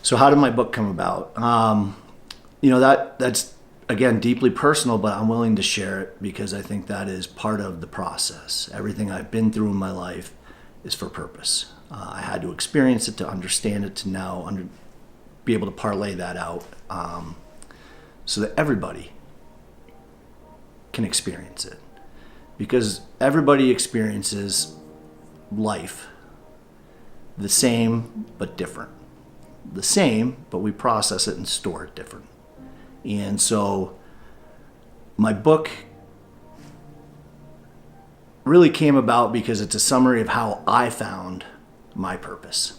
So how did my book come about? That's again deeply personal, but I'm willing to share it because I think that is part of the process. Everything I've been through in my life is for purpose. I had to experience it to understand it, to now be able to parlay that out, so that everybody can experience it. Because everybody experiences life the same but different. The same, but we process it and store it different. And so my book really came about because it's a summary of how I found my purpose.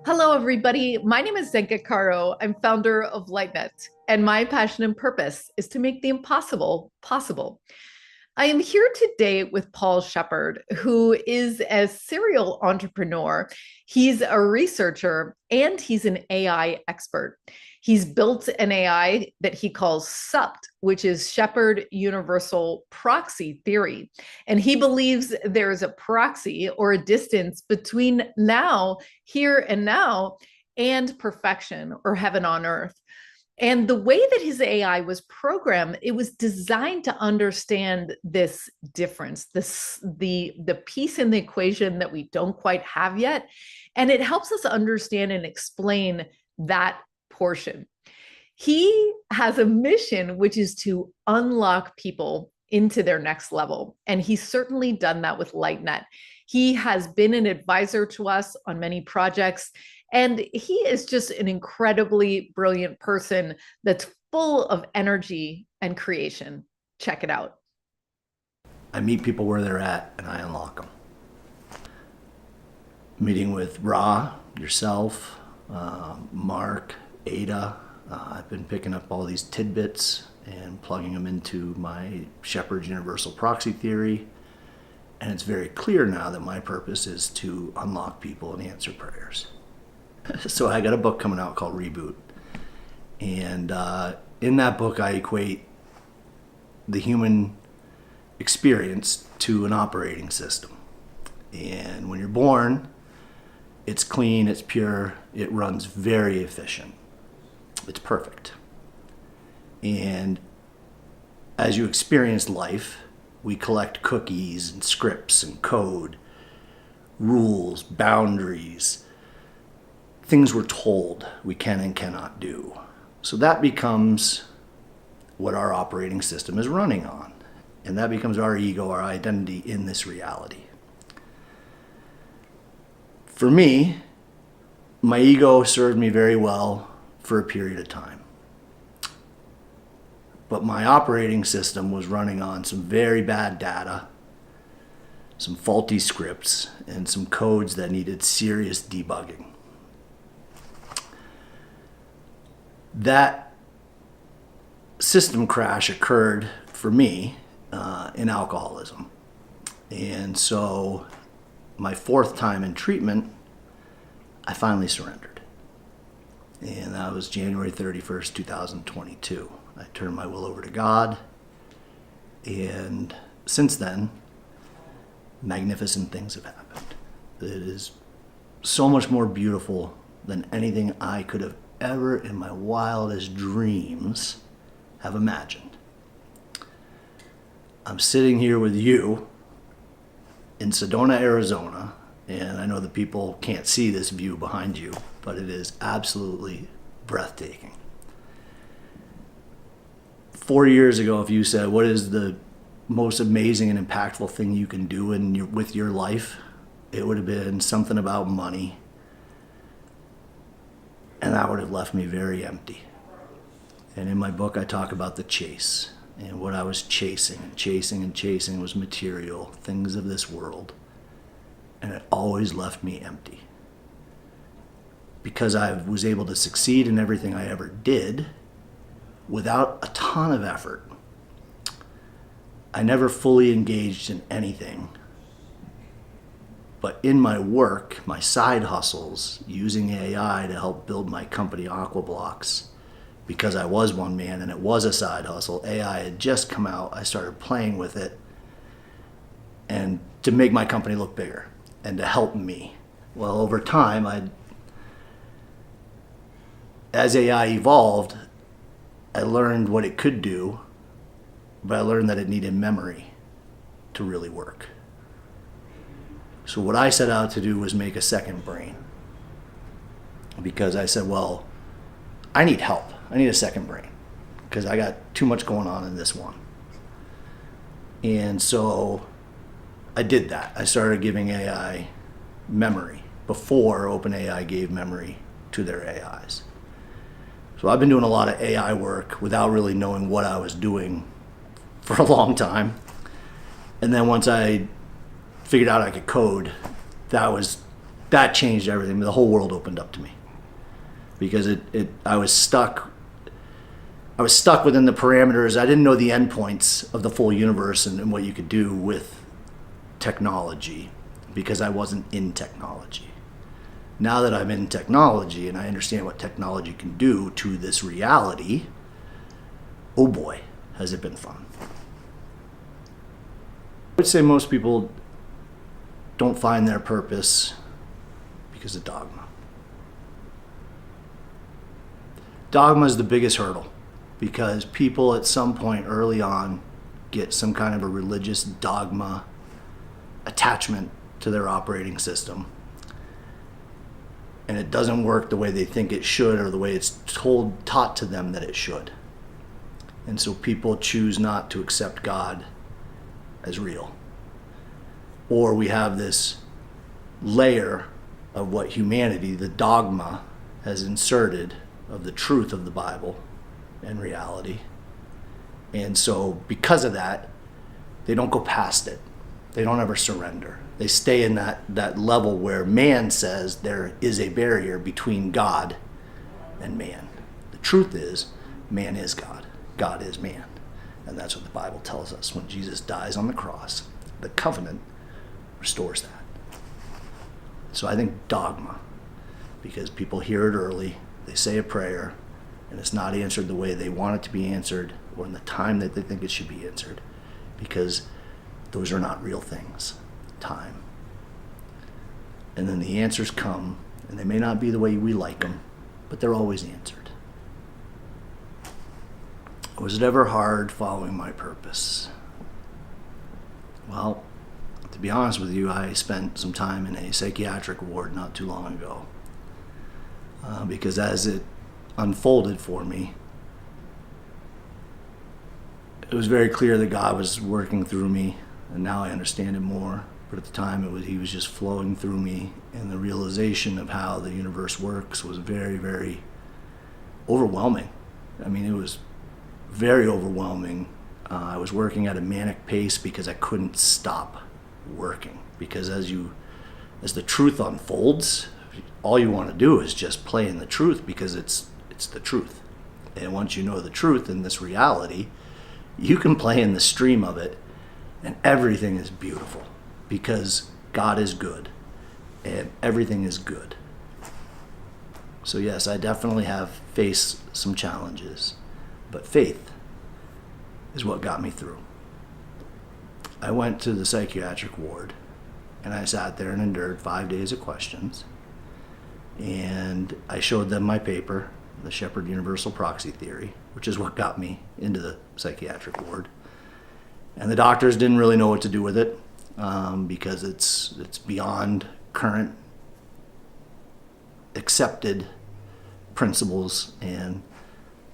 Hello, everybody. My name is Zenka Caro. I'm founder of LightNet, and my passion and purpose is to make the impossible possible. I am here today with Paul Sheppard, who is a serial entrepreneur. He's a researcher and he's an AI expert. He's built an AI that he calls SUPT, which is Sheppard Universal Proxy Theory. And he believes there is a proxy or a distance between now, here and now, and perfection or heaven on earth. And the way that his AI was programmed, it was designed to understand this difference, the piece in the equation that we don't quite have yet. And it helps us understand and explain that portion. He has a mission, which is to unlock people into their next level. And he's certainly done that with LightNet. He has been an advisor to us on many projects. And he is just an incredibly brilliant person that's full of energy and creation. Check it out. I meet people where they're at and I unlock them. Meeting with Ra, yourself, Mark, Ada. I've been picking up all these tidbits and plugging them into my Sheppard Universal Proxy Theory. And it's very clear now that my purpose is to unlock people and answer prayers. So I got a book coming out called Reboot. And in that book, I equate the human experience to an operating system. And when you're born, it's clean, it's pure, it runs very efficient. It's perfect. And as you experience life, we collect cookies and scripts and code, rules, boundaries, things we're told we can and cannot do. So that becomes what our operating system is running on. And that becomes our ego, our identity in this reality. For me, my ego served me very well for a period of time. But my operating system was running on some very bad data, some faulty scripts, and some codes that needed serious debugging. That system crash occurred for me in alcoholism. And so my fourth time in treatment, I finally surrendered. And that was January 31st, 2022. I turned my will over to God. And since then, magnificent things have happened. It is so much more beautiful than anything I could have ever in my wildest dreams have imagined. I'm sitting here with you in Sedona, Arizona, and I know the people can't see this view behind you, but it is absolutely breathtaking. 4 years ago, if you said, what is the most amazing and impactful thing you can do with your life, it would have been something about money. And that would have left me very empty. And in my book, I talk about the chase. And what I was chasing and chasing and chasing was material, things of this world. And it always left me empty. Because I was able to succeed in everything I ever did without a ton of effort. I never fully engaged in anything. But in my work, my side hustles, using AI to help build my company Aquablocks, because I was one man and it was a side hustle. AI had just come out. I started playing with it and to make my company look bigger and to help me. Well, over time, as AI evolved, I learned what it could do, but I learned that it needed memory to really work. So what I set out to do was make a second brain, because I said, well, I need help. I need a second brain because I got too much going on in this one. And so I did that. I started giving AI memory before OpenAI gave memory to their AIs. So I've been doing a lot of AI work without really knowing what I was doing for a long time. And then once I figured out I could code, that changed everything. The whole world opened up to me because I was stuck within the parameters. I didn't know the endpoints of the full universe and what you could do with technology because I wasn't in technology. Now that I'm in technology and I understand what technology can do to this reality, oh boy, has it been fun. I would say most people don't find their purpose because of dogma. Dogma is the biggest hurdle because people at some point early on get some kind of a religious dogma attachment to their operating system. And it doesn't work the way they think it should or the way it's taught to them that it should. And so people choose not to accept God as real. Or we have this layer of what humanity, the dogma, has inserted of the truth of the Bible and reality. And so because of that, they don't go past it. They don't ever surrender. They stay in that level where man says there is a barrier between God and man. The truth is, man is God. God is man. And that's what the Bible tells us. When Jesus dies on the cross, the covenant restores that. So I think dogma, because people hear it early, they say a prayer, and it's not answered the way they want it to be answered or in the time that they think it should be answered, because those are not real things. Time. And then the answers come, and they may not be the way we like them, but they're always answered. Was it ever hard following my purpose? Well, to be honest with you, I spent some time in a psychiatric ward not too long ago. Because as it unfolded for me, it was very clear that God was working through me, and now I understand it more. But at the time, he was just flowing through me, and the realization of how the universe works was very, very overwhelming. I mean, it was very overwhelming. I was working at a manic pace because I couldn't stop working. Because as the truth unfolds, all you want to do is just play in the truth because it's the truth. And once you know the truth in this reality, you can play in the stream of it, and everything is beautiful because God is good and everything is good. So yes, I definitely have faced some challenges, but faith is what got me through. I went to the psychiatric ward and I sat there and endured 5 days of questions, and I showed them my paper, the Sheppard Universal Proxy Theory, which is what got me into the psychiatric ward. And the doctors didn't really know what to do with it because it's beyond current accepted principles, and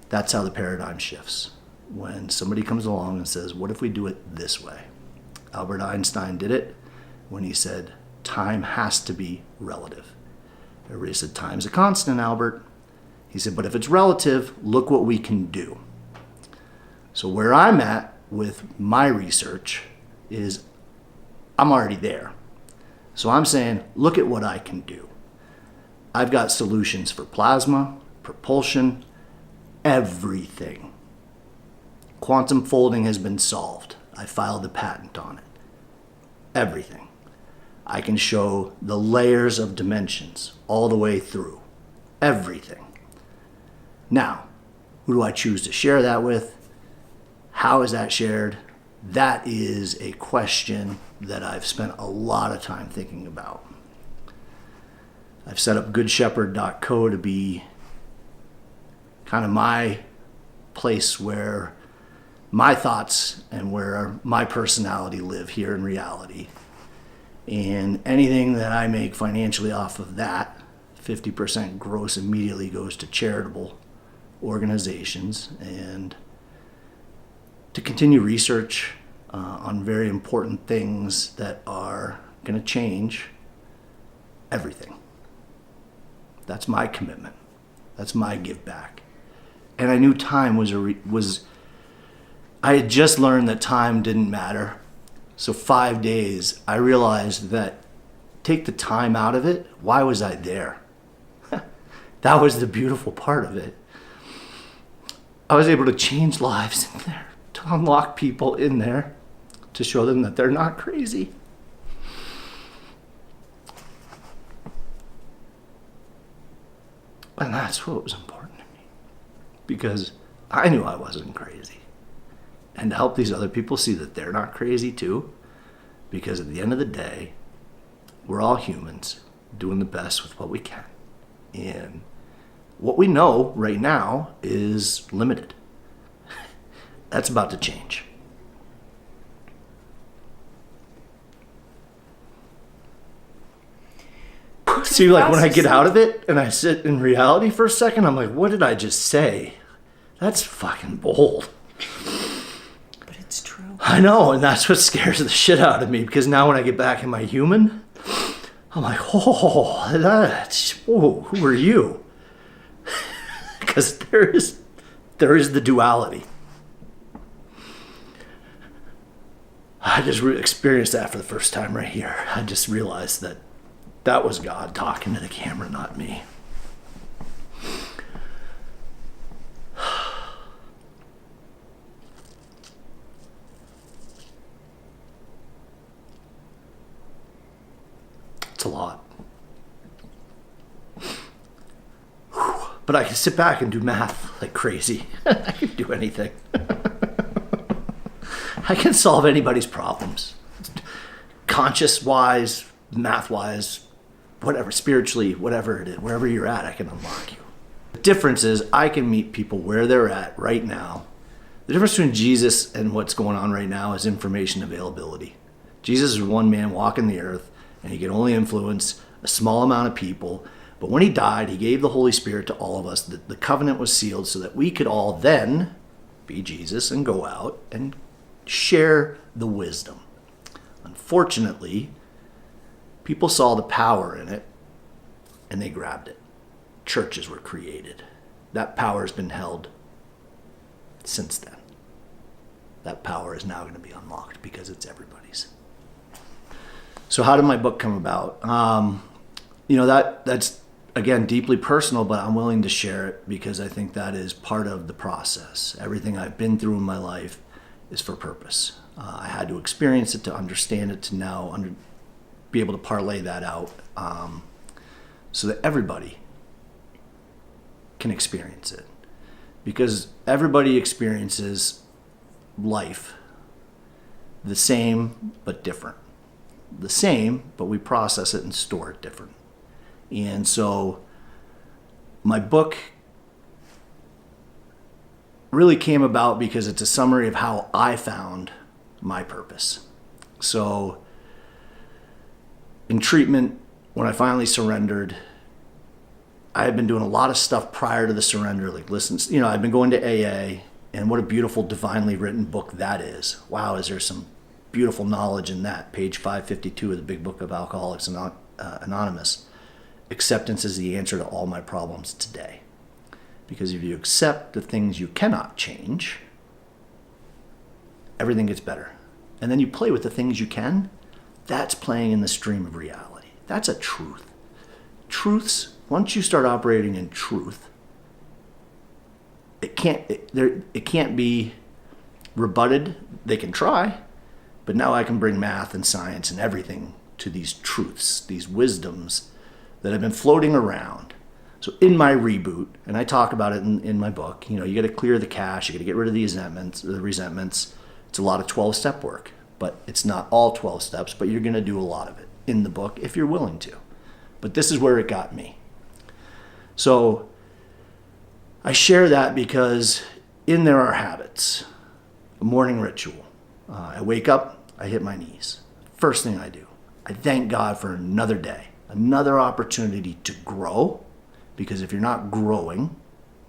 that's how the paradigm shifts. When somebody comes along and says, what if we do it this way? Albert Einstein did it when he said, time has to be relative. Everybody said, time's a constant, Albert. He said, but if it's relative, look what we can do. So where I'm at with my research is I'm already there. So I'm saying, look at what I can do. I've got solutions for plasma, propulsion, everything. Quantum folding has been solved. I filed a patent on it. Everything. I can show the layers of dimensions all the way through. Everything. Now, Who do I choose to share that with? How is that shared? That is a question that I've spent a lot of time thinking about. I've set up goodshepherd.co to be kind of my place where my thoughts and where my personality live here in reality. And anything that I make financially off of that, 50% gross immediately goes to charitable organizations, and to continue research on very important things that are going to change everything. That's my commitment. That's my give back. And I knew time was I had just learned that time didn't matter. So 5 days, I realized that take the time out of it, why was I there? That was the beautiful part of it. I was able to change lives in there, to unlock people in there, to show them that they're not crazy. And that's what was important to me, because I knew I wasn't crazy. And to help these other people see that they're not crazy too, because at the end of the day, we're all humans doing the best with what we can. And what we know right now is limited. That's about to change. See, like when I get out of it and I sit in reality for a second, I'm like, what did I just say? That's fucking bold. But it's true. I know, and that's what scares the shit out of me, because now when I get back in my human, I'm like, who are you? Because there is the duality. I just experienced that for the first time right here. I just realized that was God talking to the camera, not me. It's a lot. But I can sit back and do math like crazy. I can do anything. I can solve anybody's problems. Conscious-wise, math-wise, whatever, spiritually, whatever it is, wherever you're at, I can unlock you. The difference is I can meet people where they're at right now. The difference between Jesus and what's going on right now is information availability. Jesus is one man walking the earth, and he could only influence a small amount of people. But when he died, he gave the Holy Spirit to all of us. The covenant was sealed so that we could all then be Jesus and go out and share the wisdom. Unfortunately, people saw the power in it and they grabbed it. Churches were created. That power has been held since then. That power is now going to be unlocked because it's everybody's. So how did my book come about? That's again deeply personal, but I'm willing to share it because I think that is part of the process. Everything I've been through in my life is for purpose. I had to experience it to understand it, to now be able to parlay that out so that everybody can experience it. Because everybody experiences life the same but different. The same, but we process it and store it different. And so my book really came about because it's a summary of how I found my purpose. So in treatment, when I finally surrendered, I had been doing a lot of stuff prior to the surrender, like I've been going to AA, and what a beautiful divinely written book that is. Wow, is there some beautiful knowledge in that. Page 552 of the Big Book of Alcoholics Anonymous. Acceptance is the answer to all my problems today. Because if you accept the things you cannot change, everything gets better. And then you play with the things you can. That's playing in the stream of reality. That's a truth. Truths, once you start operating in truth, it can't be rebutted. They can try, but now I can bring math and science and everything to these truths, these wisdoms that have been floating around. So in my reboot, and I talk about it in my book, you got to clear the cache, you got to get rid of the resentments. It's a lot of 12-step work, but it's not all 12 steps, but you're going to do a lot of it in the book if you're willing to. But this is where it got me. So I share that because in there are habits, a morning ritual. I wake up, I hit my knees. First thing I do, I thank God for another day, another opportunity to grow. Because if you're not growing,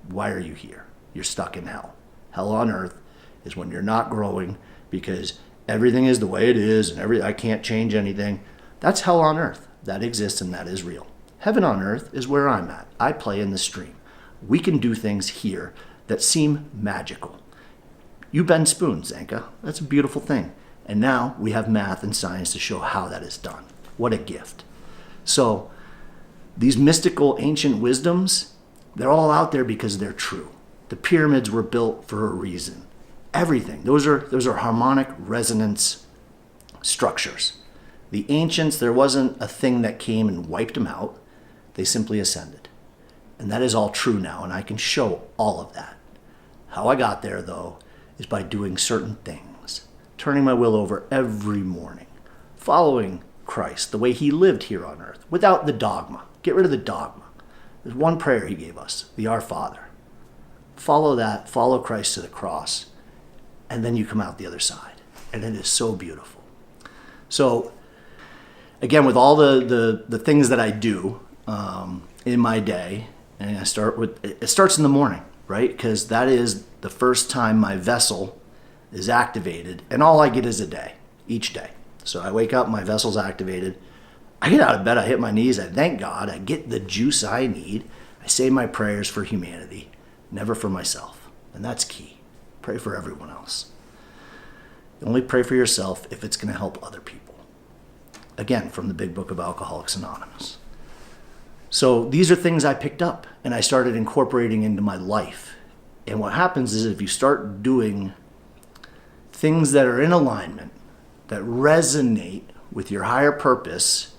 why are you here? You're stuck in hell. Hell on earth is when you're not growing because everything is the way it is and I can't change anything. That's hell on earth. That exists and that is real. Heaven on earth is where I'm at. I play in the stream. We can do things here that seem magical. You bend spoons, Zanka. That's a beautiful thing. And now we have math and science to show how that is done. What a gift. So these mystical ancient wisdoms, they're all out there because they're true. The pyramids were built for a reason. Everything. Those are harmonic resonance structures. The ancients, there wasn't a thing that came and wiped them out. They simply ascended. And that is all true now, and I can show all of that. How I got there, though, is by doing certain things. Turning my will over every morning. Following Christ, the way he lived here on earth, without the dogma. Get rid of the dogma. There's one prayer he gave us, the Our Father. Follow that, follow Christ to the cross, and then you come out the other side. And it is so beautiful. So, again, with all the things that I do in my day, and it starts in the morning, right? Because that is the first time my vessel is activated, and all I get is a day, each day. So I wake up, my vessel's activated. I get out of bed, I hit my knees, I thank God, I get the juice I need. I say my prayers for humanity, never for myself. And that's key. Pray for everyone else. Only pray for yourself if it's going to help other people. Again, from the Big Book of Alcoholics Anonymous. So these are things I picked up and I started incorporating into my life. And what happens is if you start doing things that are in alignment, that resonate with your higher purpose,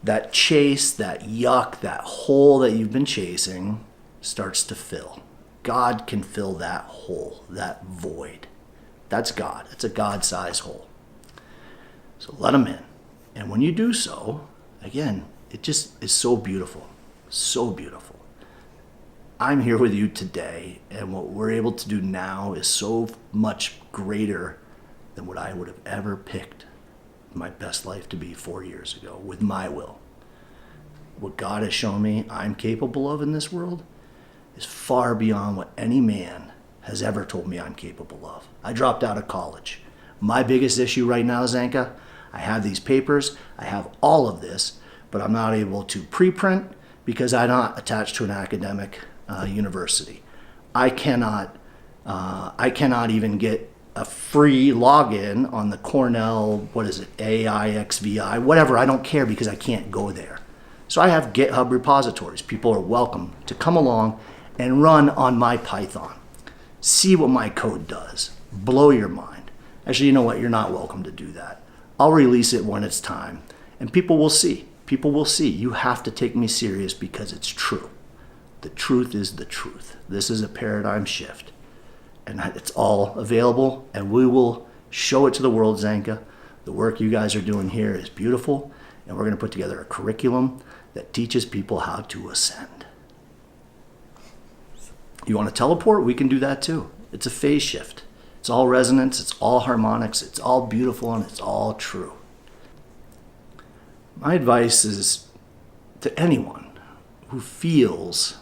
that chase, that yuck, that hole that you've been chasing starts to fill. God can fill that hole, that void. That's God. It's a God-sized hole. So let him in. And when you do so, again, it just is so beautiful. So beautiful. I'm here with you today, and what we're able to do now is so much greater than what I would have ever picked my best life to be 4 years ago with my will. What God has shown me I'm capable of in this world is far beyond what any man has ever told me I'm capable of. I dropped out of college. My biggest issue right now, Zanka, I have these papers, I have all of this, but I'm not able to preprint because I'm not attached to an academic university. I cannot even get a free login on the Cornell, AIXVI, whatever, I don't care because I can't go there. So I have GitHub repositories. People are welcome to come along and run on my Python. See what my code does. Blow your mind. Actually, you know what? You're not welcome to do that. I'll release it when it's time. And people will see. People will see. You have to take me serious because it's true. The truth is the truth. This is a paradigm shift. And it's all available, and we will show it to the world, Zanka. The work you guys are doing here is beautiful, and we're going to put together a curriculum that teaches people how to ascend. You want to teleport? We can do that too. It's a phase shift. It's all resonance, it's all harmonics, it's all beautiful, and it's all true. My advice is to anyone who feels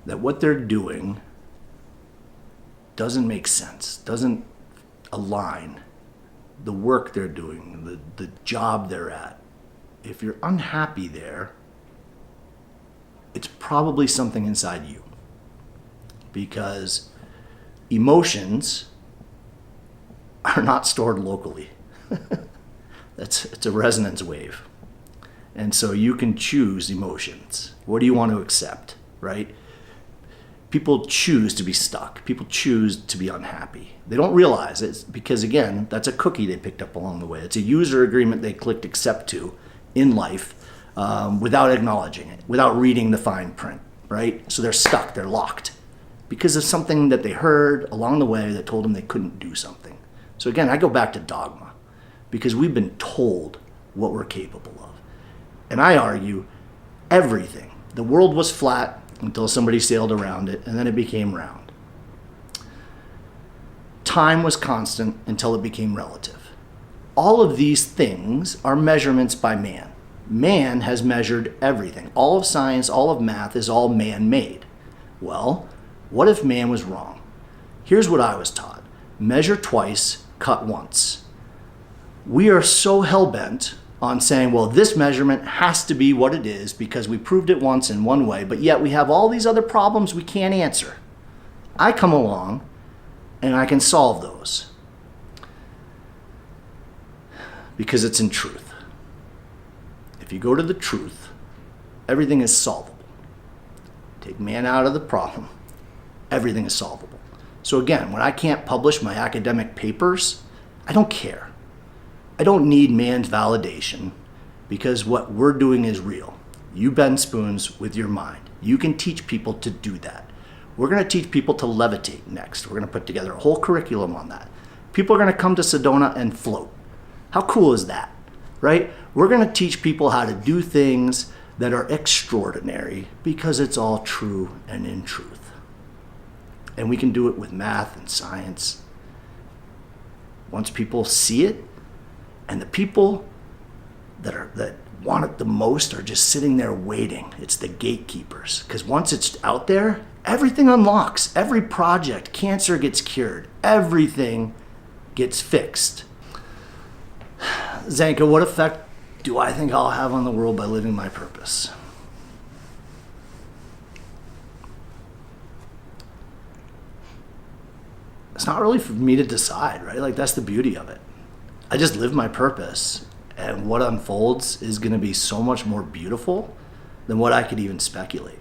that what they're doing doesn't make sense, doesn't align, the work they're doing, the job they're at. If you're unhappy there, it's probably something inside you. Because emotions are not stored locally. It's a resonance wave. And so you can choose emotions. What do you want to accept, right? People choose to be stuck. People choose to be unhappy. They don't realize it because, again, that's a cookie they picked up along the way. It's a user agreement they clicked accept to in life without acknowledging it, without reading the fine print, right? So they're stuck, they're locked because of something that they heard along the way that told them they couldn't do something. So again, I go back to dogma because we've been told what we're capable of. And I argue everything. The world was flat until somebody sailed around it, and then it became round. Time was constant until it became relative. All of these things are measurements by man. Man has measured everything. All of science, all of math is all man-made. Well, what if man was wrong? Here's what I was taught. Measure twice, cut once. We are so hell-bent on saying, well, this measurement has to be what it is because we proved it once in one way, but yet we have all these other problems we can't answer. I come along and I can solve those because it's in truth. If you go to the truth, everything is solvable. Take man out of the problem, everything is solvable. So again, when I can't publish my academic papers, I don't care. I don't need man's validation because what we're doing is real. You bend spoons with your mind. You can teach people to do that. We're going to teach people to levitate next. We're going to put together a whole curriculum on that. People are going to come to Sedona and float. How cool is that, right? We're going to teach people how to do things that are extraordinary because it's all true and in truth. And we can do it with math and science. Once people see it, and the people that want it the most are just sitting there waiting. It's the gatekeepers. Because once it's out there, everything unlocks. Every project, cancer gets cured. Everything gets fixed. Zanka, what effect do I think I'll have on the world by living my purpose? It's not really for me to decide, right? Like, that's the beauty of it. I just live my purpose, and what unfolds is going to be so much more beautiful than what I could even speculate.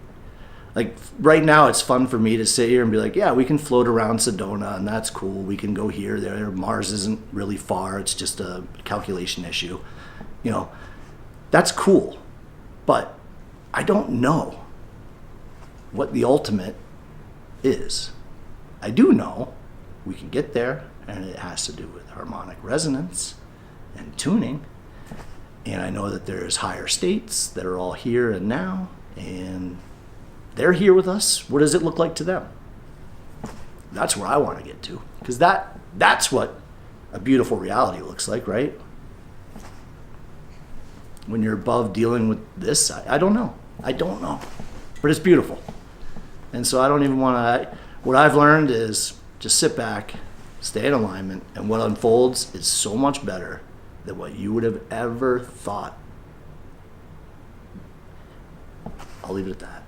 Like right now, it's fun for me to sit here and be like, yeah, we can float around Sedona, and that's cool. We can go here, there. Mars isn't really far. It's just a calculation issue. You know, that's cool. But I don't know what the ultimate is. I do know we can get there, and it has to do with harmonic resonance and tuning. And I know that there's higher states that are all here and now, and they're here with us. What does it look like to them? That's where I want to get to, because that's what a beautiful reality looks like, right? When you're above dealing with this, I don't know. I don't know. But it's beautiful. And so I don't even want to, what I've learned is just sit back, stay in alignment, and what unfolds is so much better than what you would have ever thought. I'll leave it at that.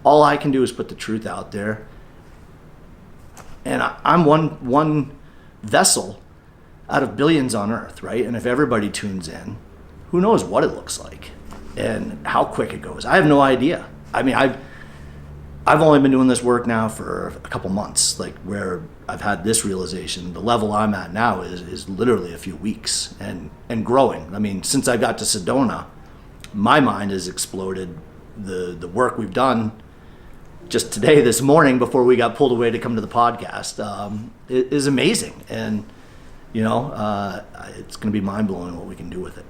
All I can do is put the truth out there. And I'm one vessel out of billions on Earth, right? And if everybody tunes in, who knows what it looks like and how quick it goes. I have no idea. I mean, I've only been doing this work now for a couple months, like where I've had this realization. The level I'm at now is literally a few weeks and growing. I mean, since I got to Sedona, my mind has exploded. The work we've done just today, this morning, before we got pulled away to come to the podcast, is amazing. And, you know, it's going to be mind-blowing what we can do with it.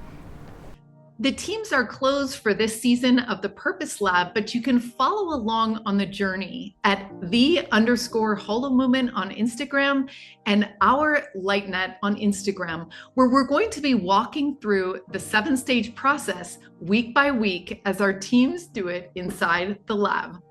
The teams are closed for this season of the Purpose Lab, but you can follow along on the journey at _Holo Movement on Instagram and our LightNet on Instagram, where we're going to be walking through the 7-stage process week by week as our teams do it inside the lab.